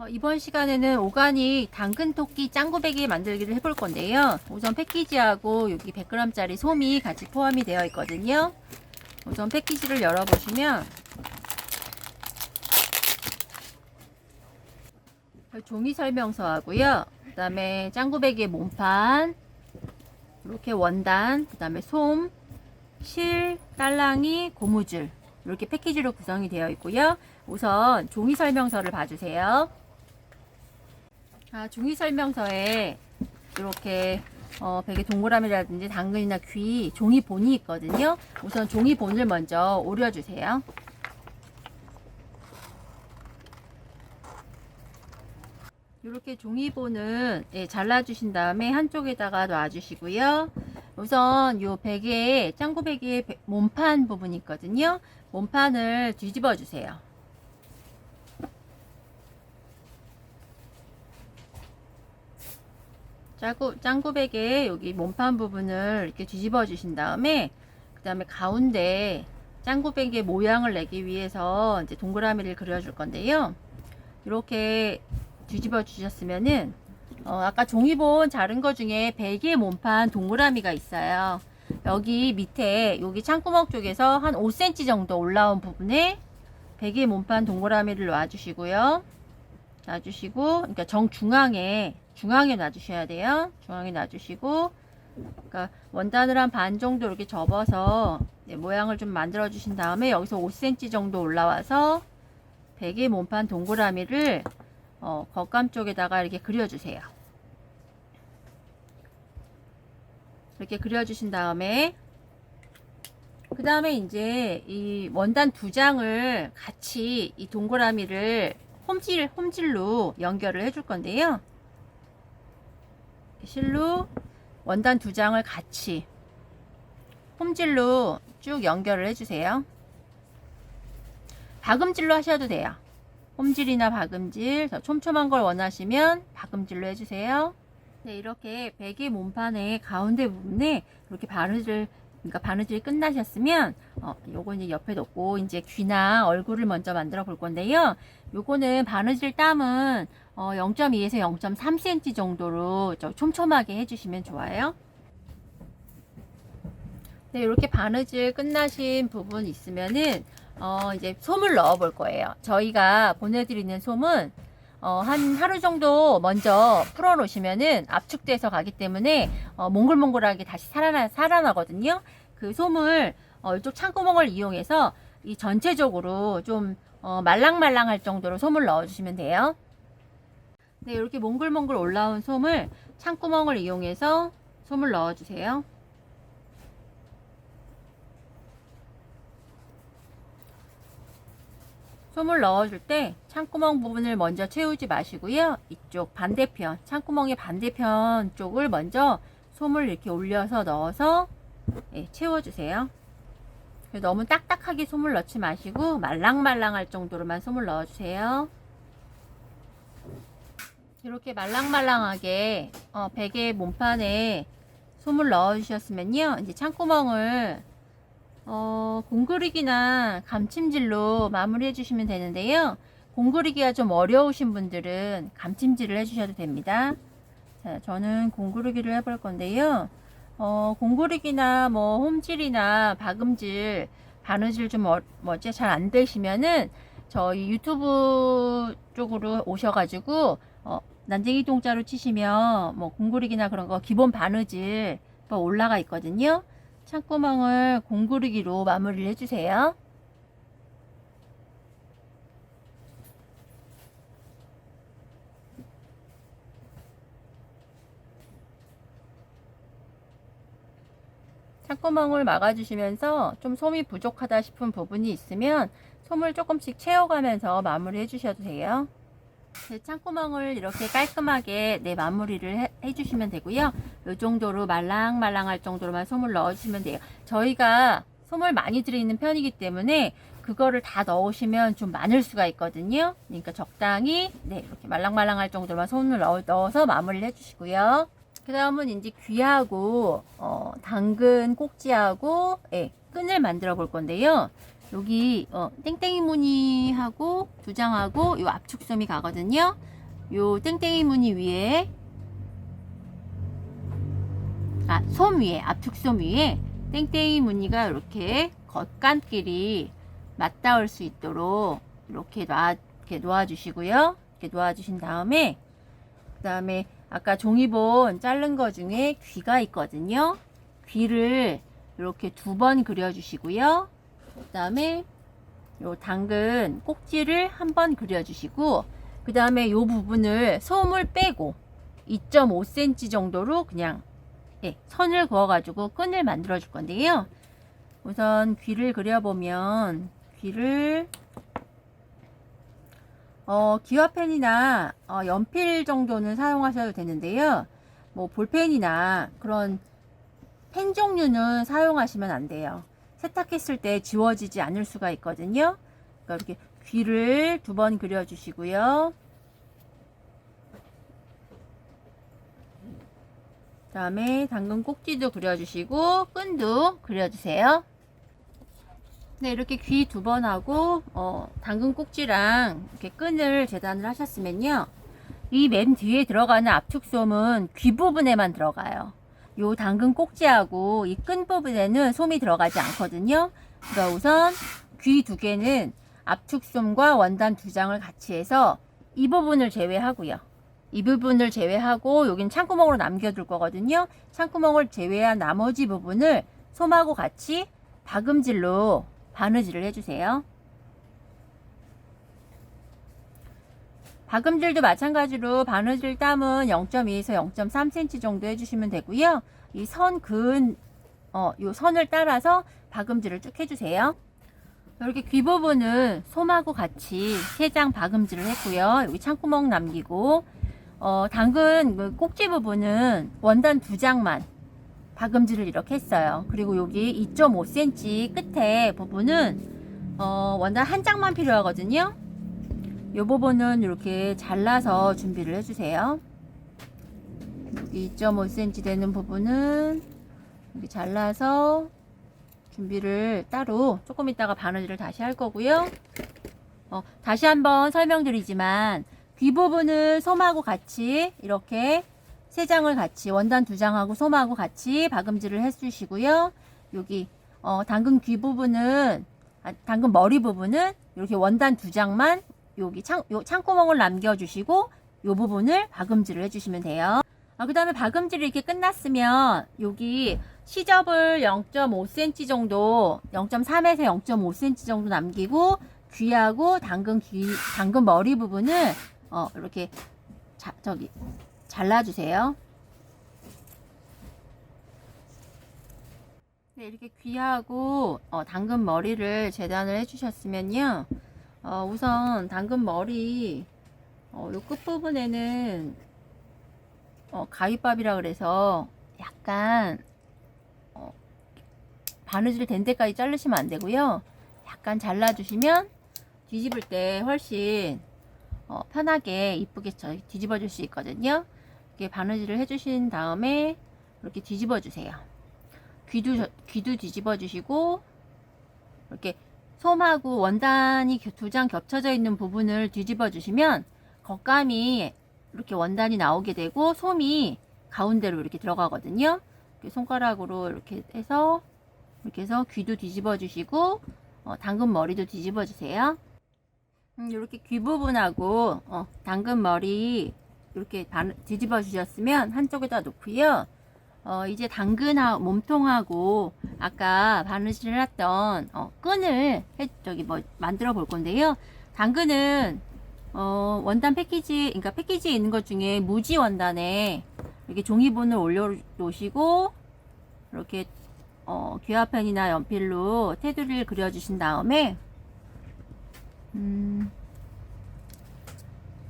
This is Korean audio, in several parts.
이번 시간에는 오가닉 당근토끼 짱구배기 만들기를 해볼 건데요. 우선 패키지하고 여기 100g짜리 솜이 같이 포함이 되어 있거든요. 우선 패키지를 열어보시면 종이 설명서하고요. 그 다음에 짱구배기의 몸판, 이렇게 원단, 그 다음에 솜, 실, 딸랑이, 고무줄, 이렇게 패키지로 구성이 되어 있고요. 우선 종이 설명서를 봐주세요. 종이 설명서에 이렇게 베개 동그라미라든지 당근이나 귀 종이본이 있거든요. 우선 종이본을 먼저 오려주세요. 이렇게 종이본은 잘라주신 다음에 한쪽에다가 놔주시고요. 우선 이 베개에 짱구 베개의 몸판 부분이 있거든요. 몸판을 뒤집어 주세요. 짱구 베개에 여기 몸판 부분을 이렇게 뒤집어 주신 다음에 그 다음에 가운데 짱구 베개 모양을 내기 위해서 이제 동그라미를 그려줄 건데요. 이렇게 뒤집어 주셨으면은 아까 종이본 자른 거 중에 베개 몸판 동그라미가 있어요. 여기 밑에 여기 창구멍 쪽에서 한 5cm 정도 올라온 부분에 베개 몸판 동그라미를 놔주시고요. 놔주시고, 그러니까 정중앙에 놔주셔야 돼요. 중앙에 놔주시고, 그러니까 원단을 한 반 정도 이렇게 접어서 모양을 좀 만들어 주신 다음에 여기서 5cm 정도 올라와서 베개 몸판 동그라미를 겉감 쪽에다가 이렇게 그려주세요. 이렇게 그려주신 다음에 그 다음에 이제 이 원단 두 장을 같이 이 동그라미를 홈질로 연결을 해줄 건데요. 실로 원단 두 장을 같이 홈질로 쭉 연결을 해주세요. 박음질로 하셔도 돼요. 홈질이나 박음질, 더 촘촘한 걸 원하시면 박음질로 해주세요. 네, 이렇게 베개 몸판의 가운데 부분에 이렇게 바느질이 끝나셨으면 요거 이제 옆에 놓고 이제 귀나 얼굴을 먼저 만들어 볼 건데요. 요거는 바느질 땀은 0.2에서 0.3cm 정도로 촘촘하게 해주시면 좋아요. 네, 이렇게 바느질 끝나신 부분 있으면은 이제 솜을 넣어 볼 거예요. 저희가 보내드리는 솜은 한 하루 정도 먼저 풀어 놓으시면은 압축돼서 가기 때문에 몽글몽글하게 다시 살아나거든요. 그 솜을 이쪽 창구멍을 이용해서 이 전체적으로 좀 말랑말랑할 정도로 솜을 넣어 주시면 돼요. 네, 이렇게 몽글몽글 올라온 솜을 창구멍을 이용해서 솜을 넣어 주세요. 솜을 넣어줄 때 창구멍 부분을 먼저 채우지 마시고요. 이쪽 반대편, 창구멍의 반대편 쪽을 먼저 솜을 이렇게 올려서 넣어서 채워주세요. 너무 딱딱하게 솜을 넣지 마시고 말랑말랑할 정도로만 솜을 넣어주세요. 이렇게 말랑말랑하게 베개 몸판에 솜을 넣어주셨으면요. 이제 창구멍을 공그리기나 감침질로 마무리 해주시면 되는데요. 공그리기가 좀 어려우신 분들은 감침질을 해주셔도 됩니다. 자, 저는 공그리기를 해볼 건데요. 공그리기나 뭐 홈질이나 박음질, 바느질 좀 잘 안 되시면은 저희 유튜브 쪽으로 오셔가지고 난쟁이 동자로 치시면 뭐 공그리기나 그런 거 기본 바느질 올라가 있거든요. 창구멍을 공구르기로 마무리를 해주세요. 창구멍을 막아주시면서 좀 솜이 부족하다 싶은 부분이 있으면 솜을 조금씩 채워가면서 마무리 해주셔도 돼요. 창구멍을 이렇게 깔끔하게 마무리를 해주시면 되고요. 이 정도로 말랑말랑할 정도로만 솜을 넣어주시면 돼요. 저희가 솜을 많이 들이는 편이기 때문에 그거를 다 넣으시면 좀 많을 수가 있거든요. 그러니까 적당히 이렇게 말랑말랑할 정도로만 솜을 넣어서 마무리를 해주시고요. 그 다음은 이제 귀하고 당근 꼭지하고 끈을 만들어 볼 건데요. 여기 땡땡이 무늬하고 두 장하고 요 압축솜이 가거든요. 요 땡땡이 무늬 위에 솜 위에 압축솜 위에 땡땡이 무늬가 이렇게 겉감끼리 맞닿을 수 있도록 이렇게 놓아주시고요. 이렇게 놓아주신 다음에 그 다음에 아까 종이본 자른 거 중에 귀가 있거든요. 귀를 이렇게 2번 그려주시고요. 그 다음에 요 당근 꼭지를 한번 그려주시고 그 다음에 요 부분을 솜을 빼고 2.5cm 정도로 그냥 선을 그어가지고 끈을 만들어 줄 건데요. 우선 귀를 그려보면 귀를 기와펜이나 연필 정도는 사용하셔도 되는데요. 뭐 볼펜이나 그런 펜 종류는 사용하시면 안 돼요. 세탁했을 때 지워지지 않을 수가 있거든요. 그러니까 이렇게 귀를 2번 그려주시고요. 그 다음에 당근 꼭지도 그려주시고 끈도 그려주세요. 네, 이렇게 귀 2번 하고 당근 꼭지랑 이렇게 끈을 재단을 하셨으면요. 이 맨 뒤에 들어가는 압축솜은 귀 부분에만 들어가요. 요 당근 꼭지하고 이 끈 부분에는 솜이 들어가지 않거든요. 그러니까 우선 귀 2개는 압축솜과 원단 2장을 같이 해서 이 부분을 제외하고요. 이 부분을 제외하고 여기는 창구멍으로 남겨둘 거거든요. 창구멍을 제외한 나머지 부분을 솜하고 같이 박음질로 바느질을 해주세요. 박음질도 마찬가지로 바느질 땀은 0.2에서 0.3cm 정도 해주시면 되고요. 이 선 근, 요 선을 따라서 박음질을 쭉 해주세요. 이렇게 귀 부분은 솜하고 같이 3장 박음질을 했고요. 여기 창구멍 남기고, 당근 그 꼭지 부분은 원단 2장만 박음질을 이렇게 했어요. 그리고 여기 2.5cm 끝에 부분은 원단 1장만 필요하거든요. 이 부분은 이렇게 잘라서 준비를 해주세요. 2.5cm 되는 부분은 이렇게 잘라서 준비를 따로 조금 있다가 바느질을 다시 할 거고요. 다시 한번 설명드리지만 귀 부분은 솜하고 같이 이렇게 3장을 같이 원단 2장하고 솜하고 같이 박음질을 해주시고요. 여기 당근 귀 부분은 당근 머리 부분은 이렇게 원단 2장만 여기 창구멍을 남겨주시고 이 부분을 박음질을 해주시면 돼요. 그 다음에 박음질이 이렇게 끝났으면 여기 시접을 0.5cm 정도 0.3에서 0.5cm 정도 남기고 귀하고 당근 머리 부분을 이렇게 잘라주세요. 네, 이렇게 귀하고 당근 머리를 재단을 해주셨으면요. 우선 당근 머리 요 끝부분에는 가위밥이라 그래서 약간 바느질 된 데까지 자르시면 안 되고요. 약간 잘라주시면 뒤집을 때 훨씬 편하게 이쁘게 뒤집어 줄 수 있거든요. 이렇게 바느질을 해주신 다음에 이렇게 뒤집어 주세요. 귀도 뒤집어 주시고 이렇게 솜하고 원단이 2장 겹쳐져 있는 부분을 뒤집어 주시면 겉감이 이렇게 원단이 나오게 되고 솜이 가운데로 이렇게 들어가거든요. 이렇게 손가락으로 이렇게 해서 귀도 뒤집어 주시고 당근 머리도 뒤집어 주세요. 이렇게 귀 부분하고 당근 머리 이렇게 뒤집어 주셨으면 한쪽에다 놓고요. 이제 당근하고 몸통하고 아까 바느질을 했던 끈을 만들어 볼 건데요. 당근은 원단 그러니까 패키지에 있는 것 중에 무지 원단에 이렇게 종이본을 올려 놓으시고 이렇게 귀화펜이나 연필로 테두리를 그려 주신 다음에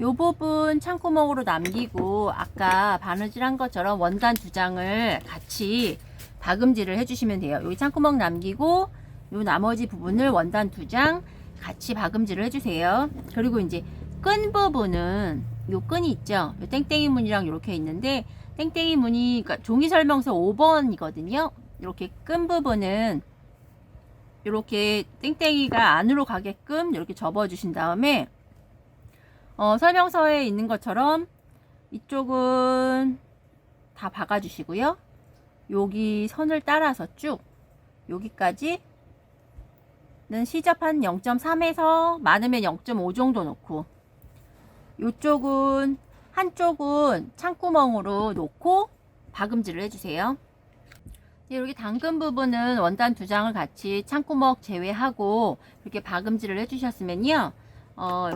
요 부분 창구멍으로 남기고 아까 바느질한 것처럼 원단 2장을 같이 박음질을 해주시면 돼요. 여기 창구멍 남기고 요 나머지 부분을 원단 2장 같이 박음질을 해주세요. 그리고 이제 끈 부분은 요 끈이 있죠. 요 땡땡이 무늬랑 이렇게 있는데 땡땡이 무늬 그러니까 종이 설명서 5번이거든요. 이렇게 끈 부분은 이렇게 땡땡이가 안으로 가게끔 이렇게 접어주신 다음에 설명서에 있는 것처럼 이쪽은 다 박아주시고요. 여기 선을 따라서 쭉 여기까지는 시접 한 0.3에서 많으면 0.5 정도 놓고, 이쪽은 한쪽은 창구멍으로 놓고 박음질을 해주세요. 이렇게 당근 부분은 원단 2장을 같이 창구멍 제외하고 이렇게 박음질을 해주셨으면요,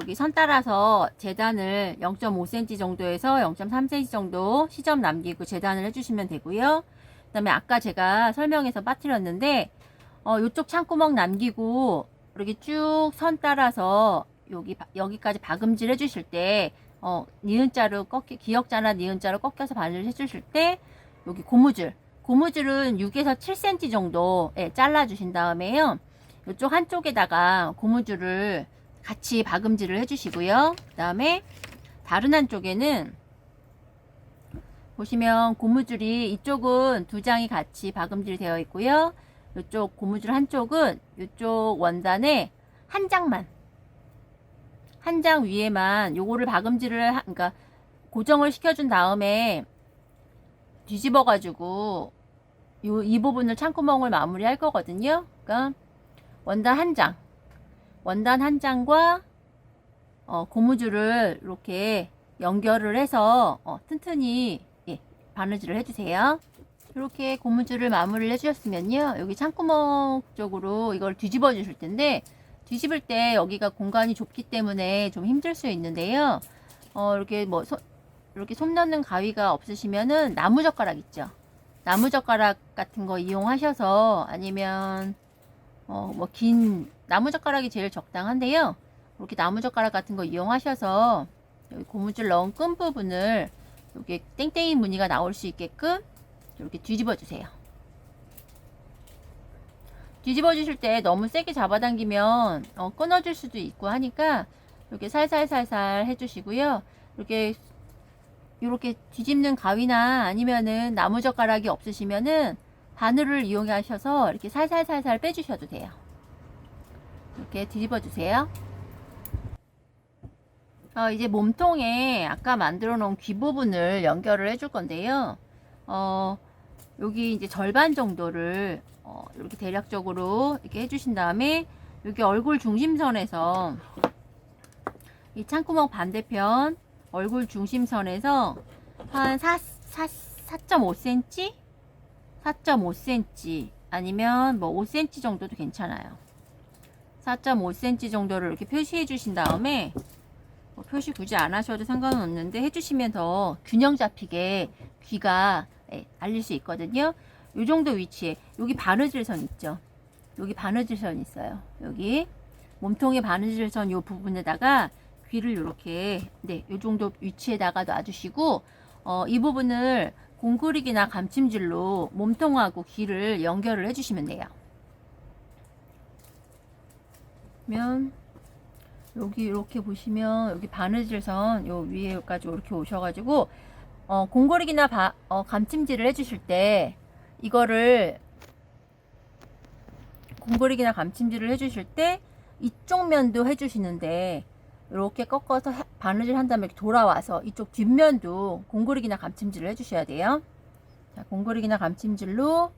여기 선 따라서 재단을 0.5cm 정도에서 0.3cm 정도 시접 남기고 재단을 해주시면 되고요. 그 다음에 아까 제가 설명해서 빠뜨렸는데, 이쪽 창구멍 남기고 이렇게 쭉 선 따라서 여기까지 박음질 해주실 때, 니은자로 기역자나 니은자로 꺾여서 바늘을 해주실 때, 여기 고무줄은 6에서 7cm 정도 잘라 주신 다음에요, 이쪽 한쪽에다가 고무줄을 같이 박음질을 해주시고요. 그 다음에 다른 한쪽에는 보시면 고무줄이 이쪽은 2장이 같이 박음질 되어 있고요. 이쪽 고무줄 한쪽은 이쪽 원단에 한 장만, 한 장 위에만 요거를 박음질을 그러니까 고정을 시켜준 다음에 뒤집어 가지고 이 부분을 창구멍을 마무리할 거거든요. 그러니까 원단 한 장과 고무줄을 이렇게 연결을 해서 튼튼히 바느질을 해주세요. 이렇게 고무줄을 마무리를 해주셨으면요, 여기 창구멍 쪽으로 이걸 뒤집어 주실 텐데, 뒤집을 때 여기가 공간이 좁기 때문에 좀 힘들 수 있는데요, 이렇게 이렇게 솜 넣는 가위가 없으시면은 나무젓가락 있죠, 나무젓가락 같은 거 이용하셔서, 아니면 긴 나무젓가락이 제일 적당한데요, 이렇게 나무젓가락 같은 거 이용하셔서 여기 고무줄 넣은 끈 부분을 이렇게 땡땡이 무늬가 나올 수 있게끔 이렇게 뒤집어 주세요. 뒤집어 주실 때 너무 세게 잡아당기면 끊어질 수도 있고 하니까 이렇게 살살살살 해주시고요. 이렇게 뒤집는 가위나 아니면은 나무젓가락이 없으시면은 바늘을 이용하셔서 이렇게 살살살살 빼주셔도 돼요. 이렇게 뒤집어 주세요. 이제 몸통에 아까 만들어 놓은 귀 부분을 연결을 해줄 건데요. 여기 이제 절반 정도를 이렇게 대략적으로 이렇게 해주신 다음에, 여기 얼굴 중심선에서 이 창구멍 반대편 얼굴 중심선에서 한 4.5cm? 4.5cm 아니면 뭐 5cm 정도도 괜찮아요. 4.5cm 정도를 이렇게 표시해 주신 다음에, 표시 굳이 안 하셔도 상관은 없는데 해주시면 더 균형 잡히게 귀가 알릴 수 있거든요. 요 정도 위치에 여기 바느질선 있죠, 여기 바느질선 있어요. 여기 몸통의 바느질선 요 부분에다가 귀를 이렇게 요 정도 위치에다가 놔주시고, 이 부분을 공그리기나 감침질로 몸통하고 귀를 연결을 해주시면 돼요. 그러면 여기 이렇게 보시면 여기 바느질선 요 위에까지 이렇게 오셔가지고 공고리기나 감침질을 해주실 때, 이거를 공고리기나 감침질을 해주실 때 이쪽 면도 해주시는데, 이렇게 꺾어서 바느질 한 다음에 돌아와서 이쪽 뒷면도 공고리기나 감침질을 해주셔야 돼요. 자, 공고리기나 감침질로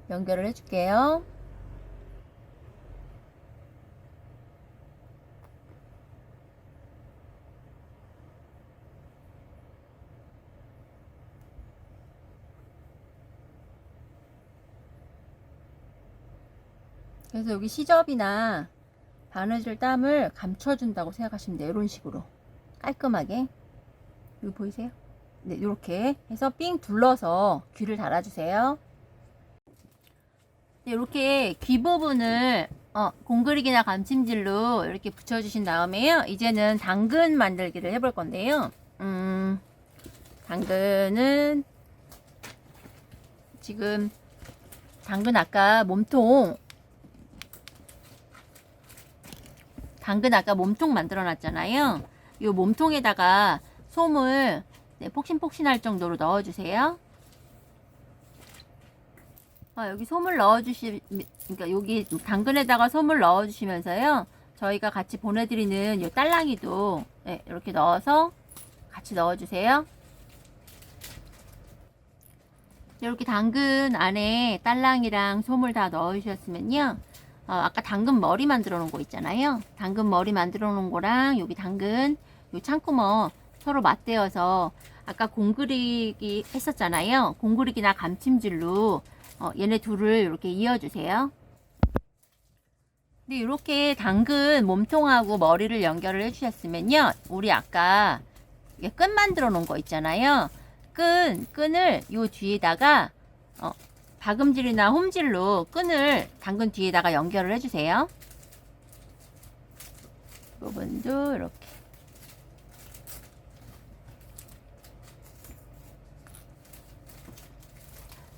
연결을 해줄게요. 그래서 여기 시접이나 바느질 땀을 감춰준다고 생각하시면 돼요. 이런 식으로 깔끔하게. 여기 보이세요? 네, 이렇게 해서 삥 둘러서 귀를 달아주세요. 이렇게 귀 부분을 공그리기나 감침질로 이렇게 붙여주신 다음에요, 이제는 당근 만들기를 해볼 건데요. 당근은 지금 아까 몸통 만들어 놨잖아요. 이 몸통에다가 솜을 폭신폭신할 정도로 넣어주세요. 여기 솜을 그러니까 여기 당근에다가 솜을 넣어주시면서요. 저희가 같이 보내드리는 이 딸랑이도 네, 이렇게 넣어서 같이 넣어주세요. 이렇게 당근 안에 딸랑이랑 솜을 다 넣으셨으면요. 아까 당근 머리 만들어 놓은 거 있잖아요. 당근 머리 만들어 놓은 거랑 여기 당근 요 창구멍 서로 맞대어서 아까 공그리기 했었잖아요. 공그리기나 감침질로 얘네 둘을 이렇게 이어주세요. 근데 이렇게 당근 몸통하고 머리를 연결을 해주셨으면요. 우리 아까 끈 만들어 놓은 거 있잖아요. 끈을 요 뒤에다가 박음질이나 홈질로 끈을 당근 뒤에다가 연결을 해주세요. 이 부분도 이렇게.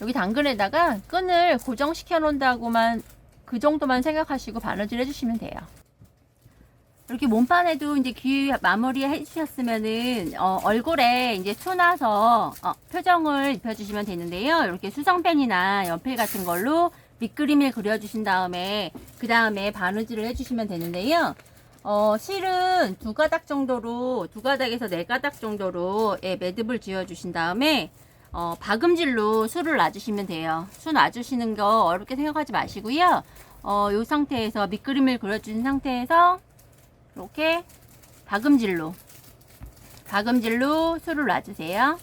여기 당근에다가 끈을 고정시켜 놓는다고만 그 정도만 생각하시고 바느질 해주시면 돼요. 이렇게 몸판에도 이제 귀 마무리 해주셨으면은 얼굴에 이제 수나서 표정을 입혀주시면 되는데요. 이렇게 수성펜이나 연필 같은 걸로 밑그림을 그려주신 다음에 그 다음에 바느질을 해주시면 되는데요. 실은 두 가닥에서 네 가닥 정도로 매듭을 지어주신 다음에 박음질로 술을 놔주시면 돼요. 술 놔주시는 거 어렵게 생각하지 마시고요. 이 상태에서 밑그림을 그려준 상태에서 이렇게 박음질로 술을 놔주세요.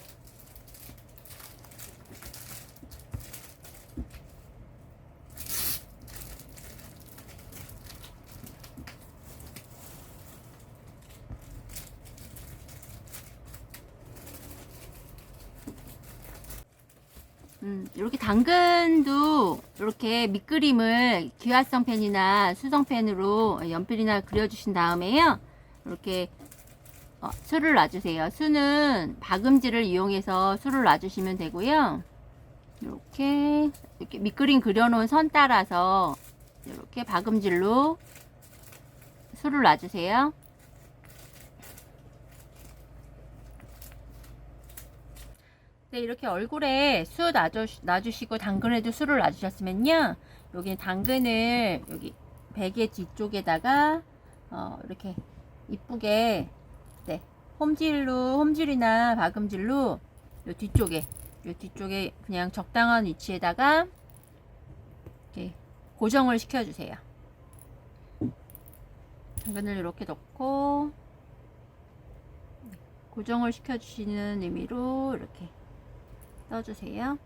이렇게 당근도 이렇게 밑그림을 기화성 펜이나 수성 펜으로 연필이나 그려주신 다음에요. 이렇게 술을 놔주세요. 수는 박음질을 이용해서 술을 놔주시면 되고요. 이렇게 밑그림 그려놓은 선 따라서 이렇게 박음질로 술을 놔주세요. 네, 이렇게 얼굴에 수 놔주시고 당근에도 수를 놔주셨으면요. 여기 당근을 여기 베개 뒤쪽에다가 이렇게 이쁘게 네, 홈질이나 박음질로 요 뒤쪽에 그냥 적당한 위치에다가 이렇게 고정을 시켜주세요. 당근을 이렇게 넣고 고정을 시켜주시는 의미로 이렇게 떠주세요.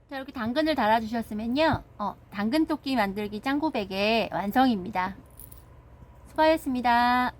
자, 이렇게 당근을 달아주셨으면요. 당근 토끼 만들기 짱구백의 완성입니다. 수고하셨습니다.